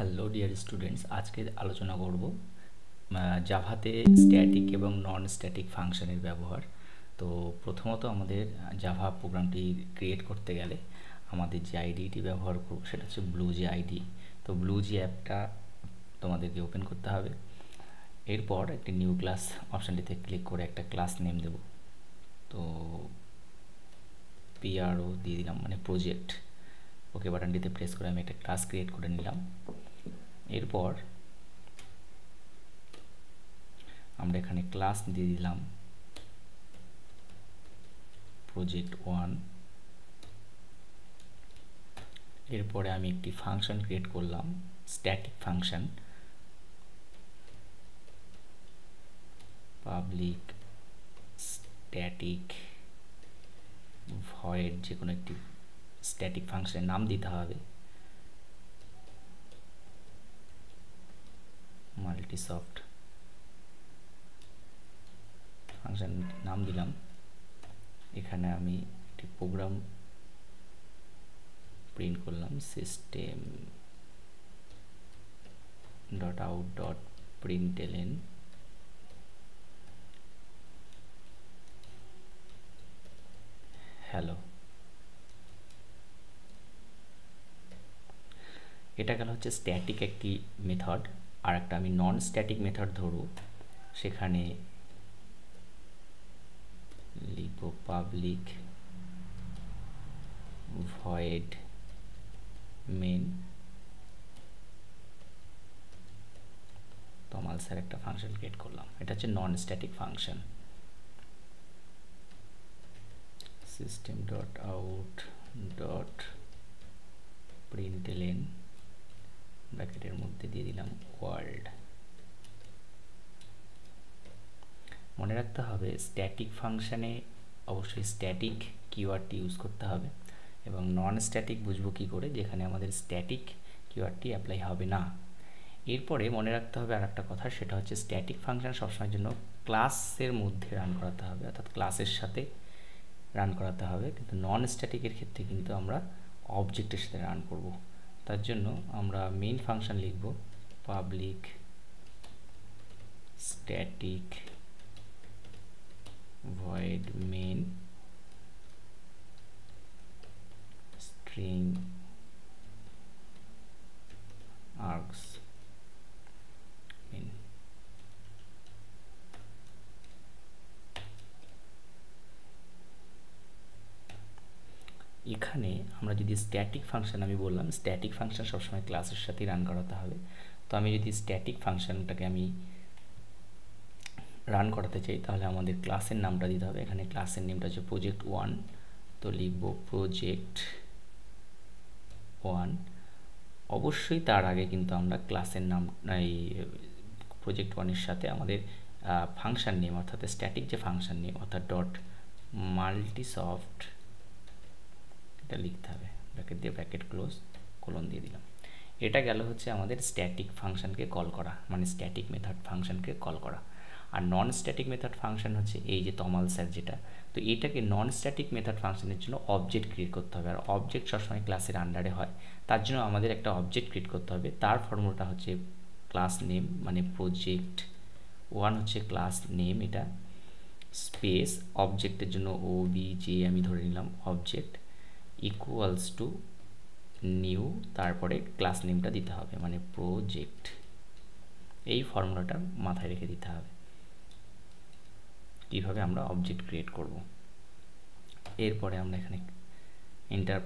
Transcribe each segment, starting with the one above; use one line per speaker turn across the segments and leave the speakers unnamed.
Hello dear students, আজকে আলোচনা করব জাভাতে স্ট্যাটিক এবং নন স্ট্যাটিক ফাংশনের ব্যবহার। তো প্রথমত আমাদের জাভা প্রোগ্রামটি ক্রিয়েট করতে গেলে আমাদের যে আইডিটি ব্যবহার করব সেটা হচ্ছে ব্লুজি আইডি। তো ব্লুজি অ্যাপটা তোমাদেরকে ওপেন করতে হবে। এরপর একটি নিউ ক্লাস অপশানটিতে ক্লিক করে একটা ক্লাস নেম দেব। তো পিআরও দিয়ে দিলাম, মানে প্রজেক্ট। ওকে বাটনটিতে প্রেস করে আমি একটা ক্লাস ক্রিয়েট করে নিলাম। এরপর আমরা এখানে ক্লাস দিয়ে দিলাম প্রজেক্ট 1। এরপরে আমি একটি ফাংশন ক্রিয়েট করলাম, static function. Public static void যে কোনো একটি স্ট্যাটিক ফাংশনের নাম দিতে হবে। মাল্টিসফট ফাংশন নাম দিলাম। এখানে আমি একটি প্রোগ্রাম প্রিন্ট করলাম, system dot out dot প্রিন্টএলএন hello. এটা গেল হচ্ছে স্ট্যাটিক একটি মেথড। আর একটা আমি নন স্ট্যাটিক মেথড ধরব, সেখানে লিখব পাবলিক ভয়েড মেন। তমাল স্যার একটা ফাংশন ক্রিয়েট করলাম, এটা হচ্ছে non static function. System dot out dot প্রিন্টএলএন ব্র্যাকেটের মধ্যে দিয়ে দিলাম ওয়ার্ল্ড। মনে রাখতে হবে স্ট্যাটিক ফাংশানে অবশ্যই স্ট্যাটিক কিওয়ার্ডটি ইউজ করতে হবে, এবং নন স্ট্যাটিক বুঝবো কী করে, যেখানে আমাদের স্ট্যাটিক কিওয়ার্ডটি অ্যাপ্লাই হবে না। এরপরে মনে রাখতে হবে আর একটা কথা, সেটা হচ্ছে স্ট্যাটিক ফাংশন সবসময়ের জন্য ক্লাসের মধ্যে রান করাতে হবে, অর্থাৎ ক্লাসের সাথে রান করাতে হবে। কিন্তু নন স্ট্যাটিকের ক্ষেত্রে কিন্তু আমরা অবজেক্টের সাথে রান করব। তার জন্য আমরা মেইন ফাংশন লিখব public static void main string args main। এখানে আমরা যদি স্ট্যাটিক ফাংশন, আমি বললাম স্ট্যাটিক ফাংশন সবসময় ক্লাসের সাথেই রান করাতে হবে। তো আমি যদি স্ট্যাটিক ফাংশনটাকে আমি রান করাতে চাই, তাহলে আমাদের ক্লাসের নামটা দিতে হবে। এখানে ক্লাসের নেমটা হচ্ছে প্রজেক্ট 1। তো লিখব প্রজেক্ট 1। অবশ্যই তার আগে কিন্তু আমরা ক্লাসের নাম, এই প্রজেক্ট 1-এর সাথে আমাদের ফাংশন নেম, অর্থাৎ স্ট্যাটিক যে ফাংশন নেম, অর্থাৎ ডট মাল্টিসফট, এটা লিখতে হবে। ব্র্যাকেট দিয়ে ব্র্যাকেট ক্লোজ, কোলন দিয়ে দিলাম। এটা গেল হচ্ছে আমাদের স্ট্যাটিক ফাংশনকে কল করা, মানে স্ট্যাটিক মেথড ফাংশনকে কল করা। আর নন স্ট্যাটিক মেথড ফাংশন হচ্ছে এই যে তমাল স্যার যেটা। তো এটাকে নন স্ট্যাটিক মেথড ফাংশনের জন্য অবজেক্ট ক্রিয়েট করতে হবে, আর অবজেক্ট সবসময় ক্লাসের আন্ডারে হয়। তার জন্য আমাদের একটা অবজেক্ট ক্রিয়েট করতে হবে। তার ফর্মুলাটা হচ্ছে ক্লাস নেম, মানে প্রজেক্ট 1 হচ্ছে ক্লাস নেম, এটা স্পেস অবজেক্টের জন্য ওবিজে আমি ধরে নিলাম অবজেক্ট, ইকুয়ালস টু নিউ, তারপরে ক্লাস নেমটা দিতে হবে, মানে প্রজেক্ট। এই ফর্মুলাটা মাথায় রেখে দিতে হবে কীভাবে আমরা অবজেক্ট ক্রিয়েট করব। এরপরে আমরা এখানে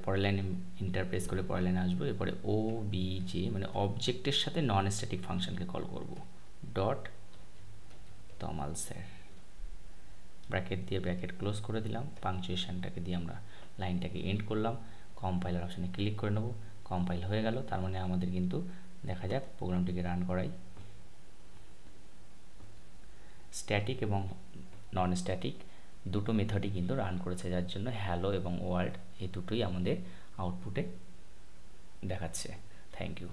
পরের লাইনে ইন্টারপ্রেস করে পরের লাইনে আসবো। এরপরে ওবিজে মানে অবজেক্টের সাথে নন স্ট্যাটিক ফাংশনকে কল করব, ডট তমাল স্যার। ব্র্যাকেট দিয়ে ব্র্যাকেট ক্লোজ করে দিলাম, পাংচুয়েশনটাকে দিয়ে আমরা লাইনটাকে এন্ড করলাম। কম্পাইলার অপশানে ক্লিক করে নেব। কম্পাইল হয়ে গেল, তার মানে আমাদের কিন্তু দেখা যাক প্রোগ্রামটিকে রান করাই। স্ট্যাটিক এবং নন স্ট্যাটিক দুটো মেথডই কিন্তু রান করেছে, যার জন্য হ্যালো এবং ওয়ার্ল্ড এই দুটোই আমাদের আউটপুটে দেখাচ্ছে। Thank you.